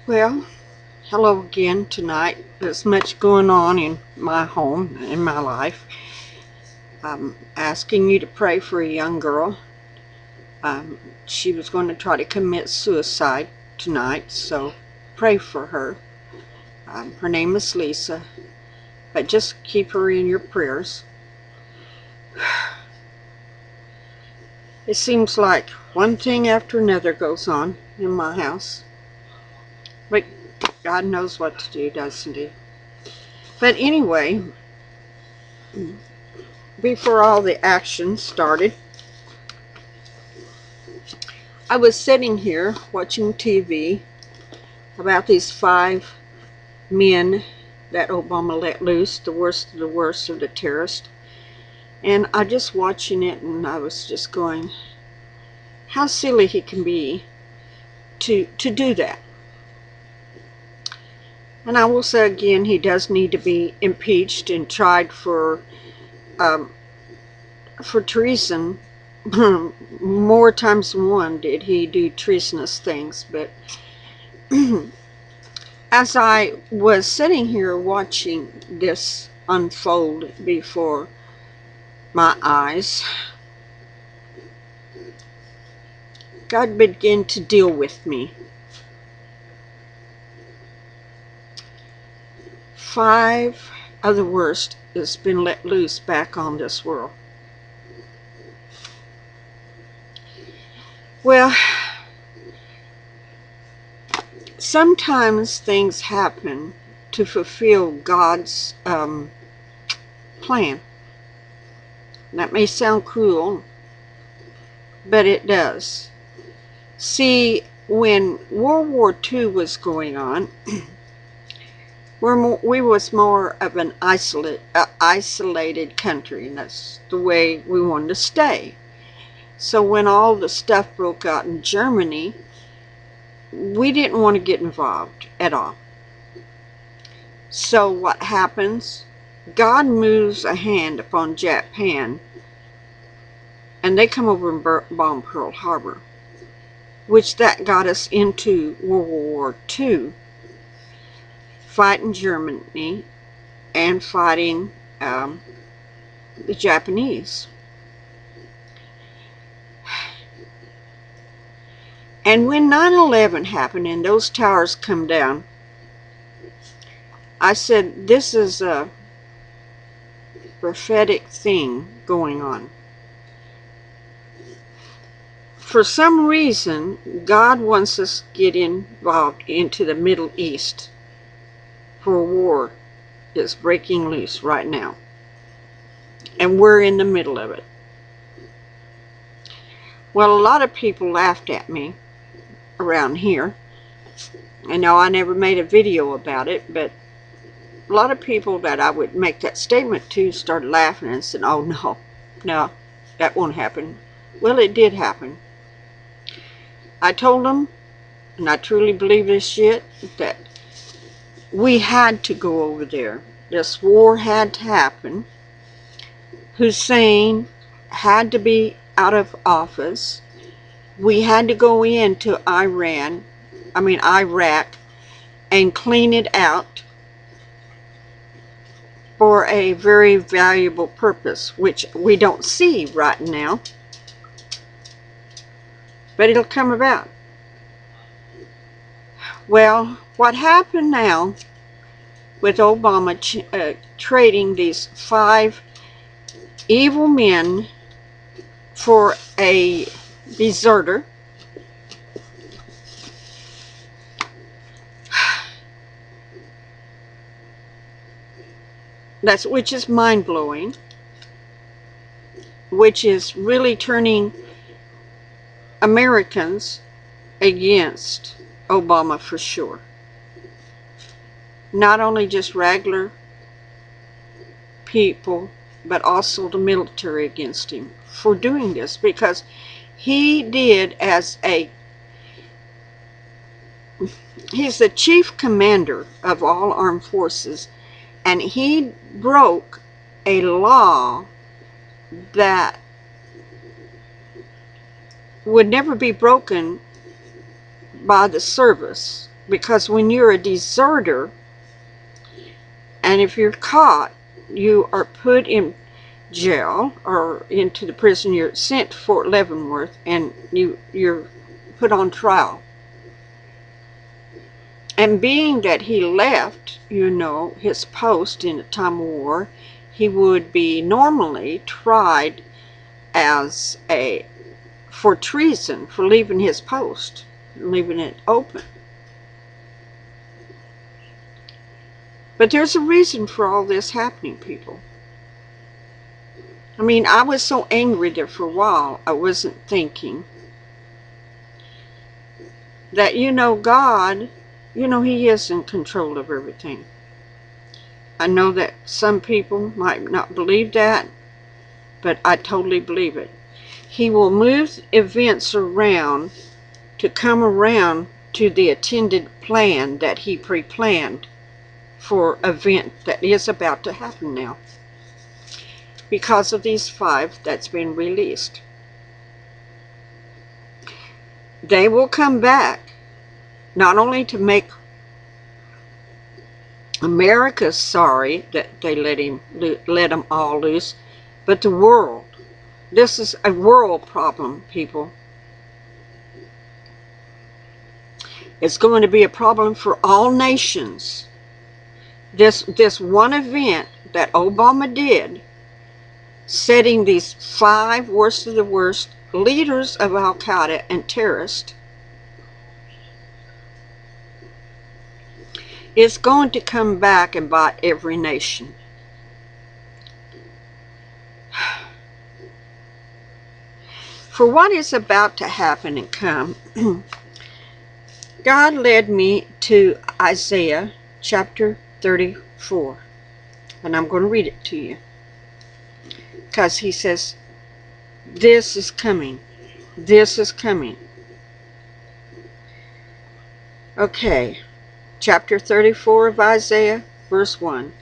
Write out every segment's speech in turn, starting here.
Well, hello again tonight. There's much going on in my home, in my life. I'm asking you to pray for a young girl. She was going to try to commit suicide tonight, so pray for her. Her name is Lisa, but just keep her in your prayers. It seems like one thing after another goes on in my house. But God knows what to do, doesn't He? But anyway, before all the action started, I was sitting here watching TV about these 5 men that Obama let loose, the worst of the terrorists. And I just watching it, and I was just going, how silly he can be to do that. And I will say again, he does need to be impeached and tried for treason. More times than one did he do treasonous things. But as I was sitting here watching this unfold before my eyes, God began to deal with me. 5 of the worst has been let loose back on this world. Well, sometimes things happen to fulfill God's plan. That may sound cruel, but it does. See, when World War II was going on, we was more of an isolated country, and that's the way we wanted to stay. So when all the stuff broke out in Germany, we didn't want to get involved at all. So what happens? God moves a hand upon Japan, and they come over and bomb Pearl Harbor, which that got us into World War II, fighting Germany and fighting the Japanese. And when 9/11 happened and those towers come down, I said, this is a prophetic thing going on. For some reason, God wants us to get involved into the Middle East, for a war is breaking loose right now. And we're in the middle of it. Well, a lot of people laughed at me around here. I know I never made a video about it, but a lot of people that I would make that statement to started laughing and said, oh no, that won't happen. Well, it did happen. I told them, and I truly believe this shit, that we had to go over there. This war had to happen. Hussein had to be out of office. We had to go into Iraq, and clean it out for a very valuable purpose, which we don't see right now. But it'll come about. Well, what happened now with Obama trading these 5 evil men for a deserter, which is mind-blowing, which is really turning Americans against Obama for sure. Not only just regular people, but also the military against him for doing this, because he did he's the chief commander of all armed forces, and he broke a law that would never be broken by the service, because when you're a deserter, and if you're caught, you are put in jail or into the prison. You're sent to Fort Leavenworth, and you're put on trial. And being that he left, his post in a time of war, he would be normally tried for treason, for leaving his post, leaving it open. But there's a reason for all this happening, people. I mean, I was so angry there for a while, I wasn't thinking that, God, he is in control of everything. I know that some people might not believe that, but I totally believe it. He will move events around to come around to the intended plan that he pre-planned for an event that is about to happen now, because of these 5 that's been released. They will come back not only to make America sorry that they let them all loose, but the world. This is a world problem, people. It's going to be a problem for all nations. This one event that Obama did, setting these 5 worst of the worst leaders of Al-Qaeda and terrorists, is going to come back and bite every nation. For what is about to happen and come, God led me to Isaiah chapter 34. And I'm going to read it to you, because he says, this is coming. This is coming. Okay. Chapter 34 of Isaiah, verse 1.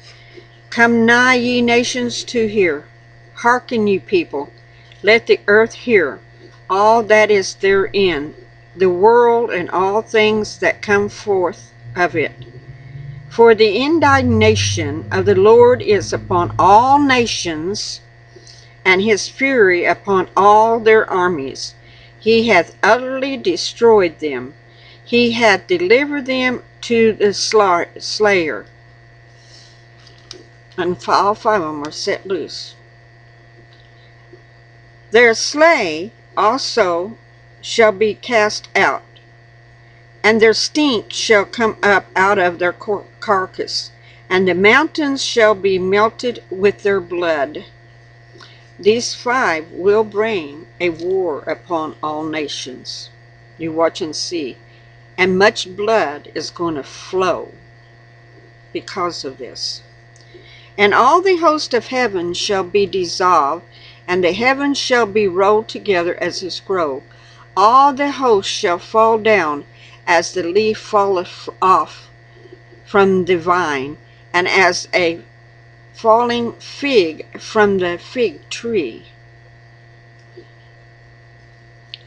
Come nigh, ye nations, to hear. Hearken, ye people. Let the earth hear, all that is therein, the world and all things that come forth of it. For the indignation of the Lord is upon all nations, and his fury upon all their armies. He hath utterly destroyed them. He hath delivered them to the slayer. And all 5 of them are set loose. Their slay also shall be cast out, and their stink shall come up out of their carcass, and the mountains shall be melted with their blood. These 5 will bring a war upon all nations. You watch and see. And much blood is going to flow because of this. And all the host of heaven shall be dissolved, and the heavens shall be rolled together as a scroll. All the host shall fall down as the leaf falleth off from the vine, and as a falling fig from the fig tree.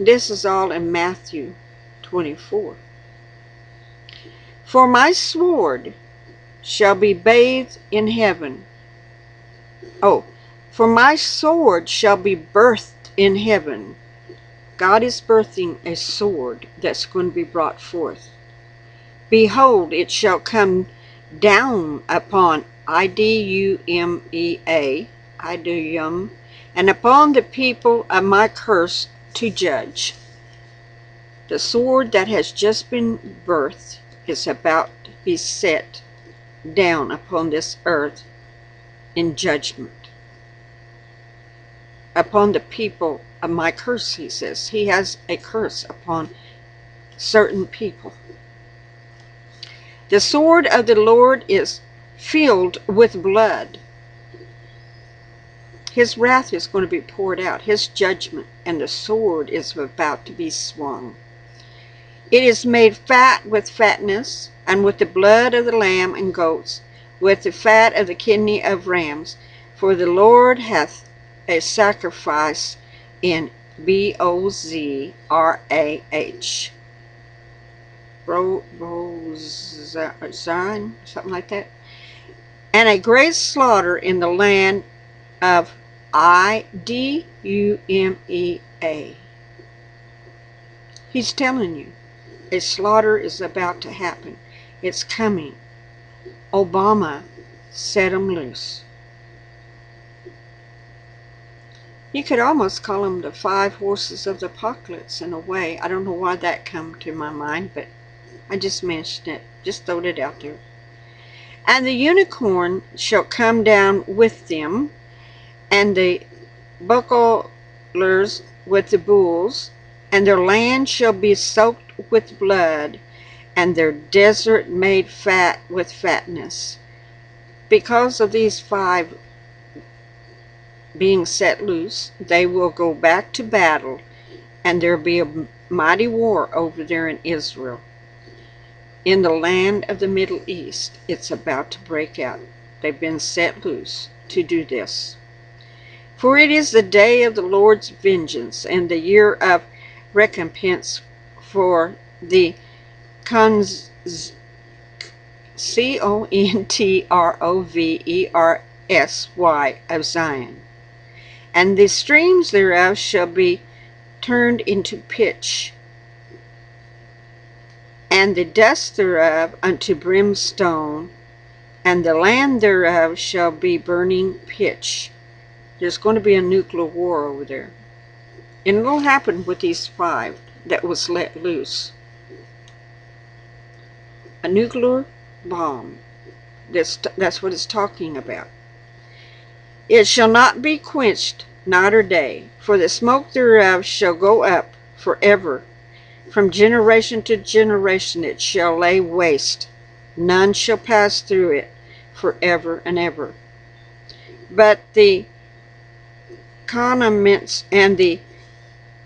This is all in Matthew 24. For my sword shall be bathed in heaven. For my sword shall be birthed in heaven. God is birthing a sword that's going to be brought forth. Behold, it shall come down upon Idumea, and upon the people of my curse to judge. The sword that has just been birthed is about to be set down upon this earth in judgment. Upon the people of my curse, he says. He has a curse upon certain people. The sword of the Lord is filled with blood. His wrath is going to be poured out, his judgment, and the sword is about to be swung. It is made fat with fatness, and with the blood of the lamb and goats, with the fat of the kidney of rams. For the Lord hath a sacrifice in Bozrah. Bozan, something like that, and a great slaughter in the land of Idumea. He's telling you, a slaughter is about to happen. It's coming. Obama set them loose. You could almost call them the 5 horses of the apocalypse in a way. I don't know why that come to my mind, but I just mentioned it. Just throwed it out there. And the unicorn shall come down with them, and the bucklers with the bulls, and their land shall be soaked with blood, and their desert made fat with fatness. Because of these 5 being set loose, they will go back to battle, and there'll be a mighty war over there in Israel. In the land of the Middle East, it's about to break out. They've been set loose to do this. For it is the day of the Lord's vengeance, and the year of recompense for the Controvers of Zion. And the streams thereof shall be turned into pitch, and the dust thereof unto brimstone, and the land thereof shall be burning pitch. There's going to be a nuclear war over there. And it'll happen with these 5 that was let loose. A nuclear bomb. That's what it's talking about. It shall not be quenched night or day, for the smoke thereof shall go up forever. From generation to generation it shall lay waste. None shall pass through it forever and ever. But the condiments and the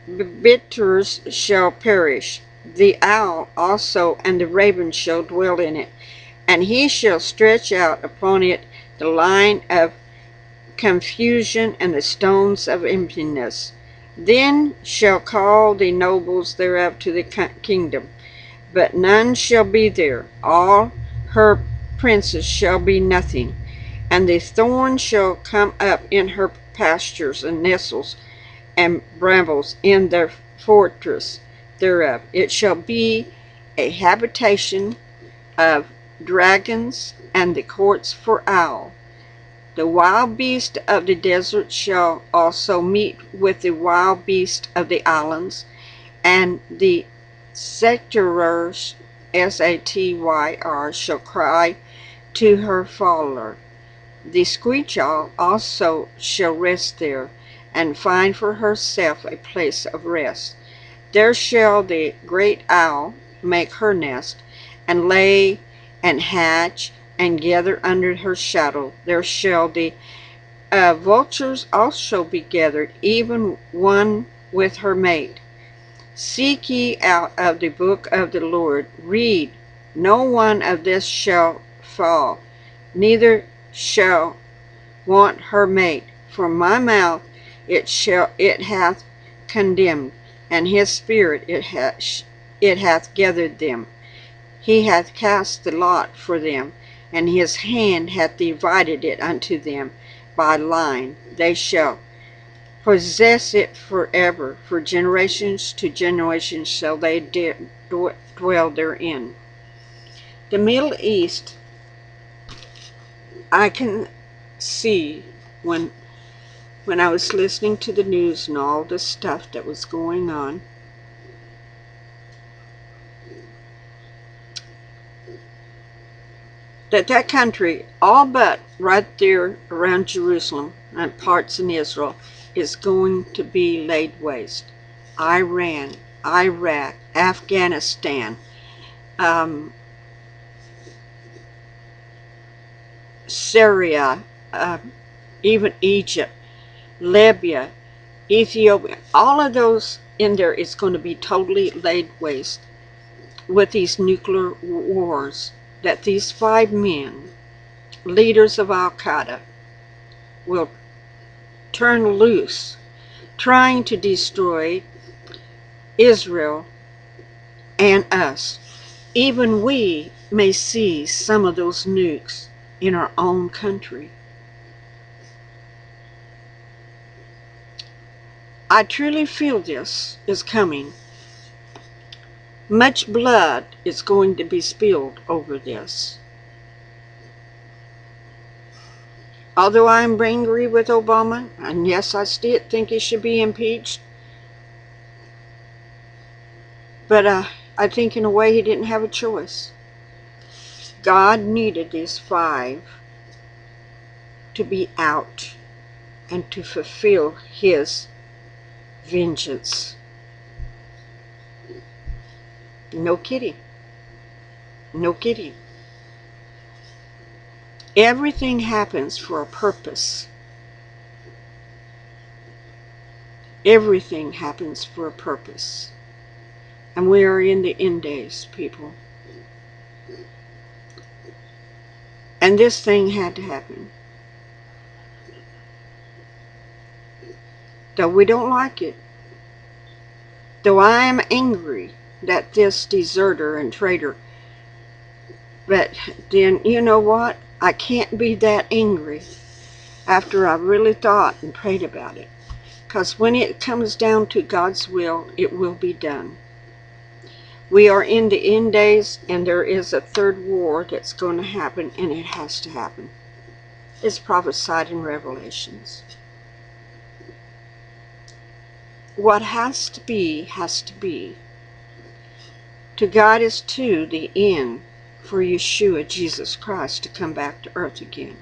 bitters shall perish. The owl also and the raven shall dwell in it, and he shall stretch out upon it the line of confusion and the stones of emptiness. Then shall call the nobles thereof to the kingdom, but none shall be there. All her princes shall be nothing, and the thorn shall come up in her pastures, and nettles and brambles in their fortress thereof. It shall be a habitation of dragons, and the courts for owl. The wild beast of the desert shall also meet with the wild beast of the islands, and the satyrs, Satyr, shall cry to her follower. The screech owl also shall rest there, and find for herself a place of rest. There shall the great owl make her nest, and lay and hatch, and gather under her shadow. There shall the vultures also be gathered, even one with her mate. Seek ye out of the book of the Lord, read, no one of this shall fall, neither shall want her mate. For my mouth it hath condemned, and his spirit it hath gathered them. He hath cast the lot for them, and his hand hath divided it unto them by line. They shall possess it forever. For generations to generations shall they dwell therein. The Middle East, I can see when I was listening to the news and all the stuff that was going on, that country, all but right there around Jerusalem and parts in Israel, is going to be laid waste. Iran, Iraq, Afghanistan, Syria, even Egypt, Libya, Ethiopia, all of those in there is going to be totally laid waste with these nuclear wars that these 5 men, leaders of Al-Qaeda, will turn loose, trying to destroy Israel and us. even we may see some of those nukes in our own country. I truly feel this is coming. Much blood is going to be spilled over this. Although I'm angry with Obama, and yes, I still think he should be impeached, but I think in a way he didn't have a choice. God needed these 5 to be out and to fulfill his vengeance. No kidding. No kidding. Everything happens for a purpose. Everything happens for a purpose. And we are in the end days, people. And this thing had to happen. Though we don't like it. Though I am angry that this deserter and traitor. But then, you know what? I can't be that angry after I really thought and prayed about it. Because when it comes down to God's will, it will be done. We are in the end days, and there is a third war that's going to happen, and it has to happen. It's prophesied in Revelations. What has to be, has to be. To God is to the end for Yeshua, Jesus Christ, to come back to earth again.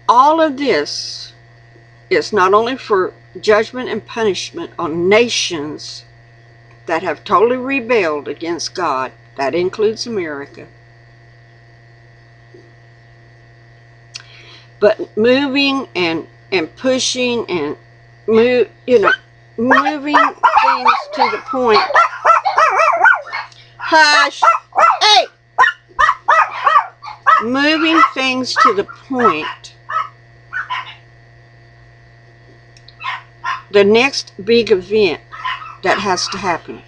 All of this is not only for judgment and punishment on nations that have totally rebelled against God. That includes America. But moving and pushing and moving things to the point. Hush! Hey! Moving things to the point. The next big event that has to happen.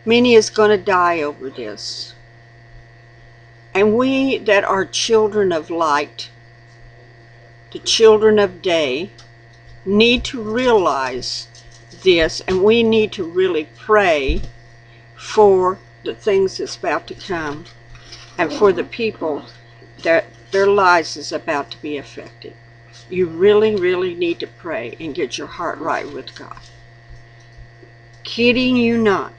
Many is going to die over this. And we that are children of light, the children of day, need to realize this, and we need to really pray for the things that's about to come and for the people that their lives is about to be affected. You really, really need to pray and get your heart right with God. Kidding you not.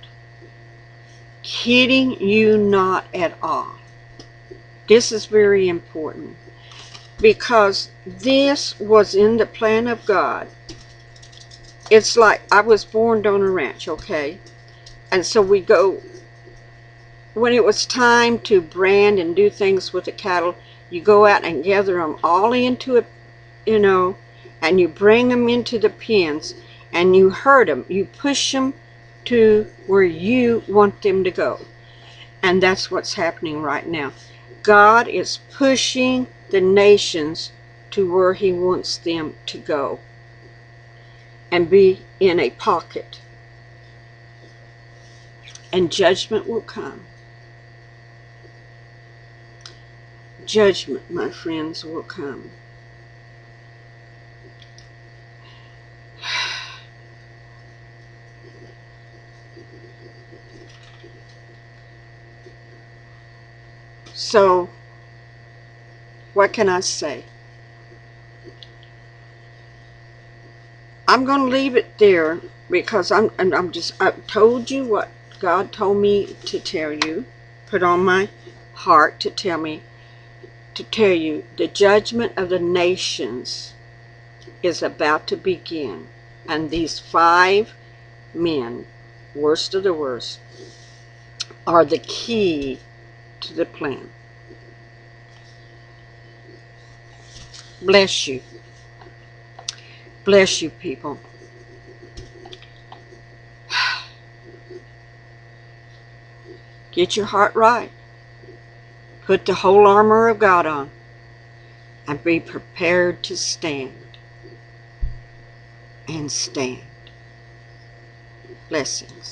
Kidding you not at all. This is very important because this was in the plan of God. It's like I was born on a ranch, okay? And so we go, when it was time to brand and do things with the cattle, you go out and gather them all into a, and you bring them into the pens and you herd them. You push them to where you want them to go. And that's what's happening right now. God is pushing the nations to where he wants them to go and be in a pocket. And judgment will come. Judgment, my friends, will come. So, what can I say? I'm going to leave it there because I've told you what God told me to tell you, put on my heart to tell you the judgment of the nations is about to begin. And these 5 men, worst of the worst, are the key to the plan. Bless you. Bless you, people. Get your heart right. Put the whole armor of God on and be prepared to stand. And can stand. Blessings.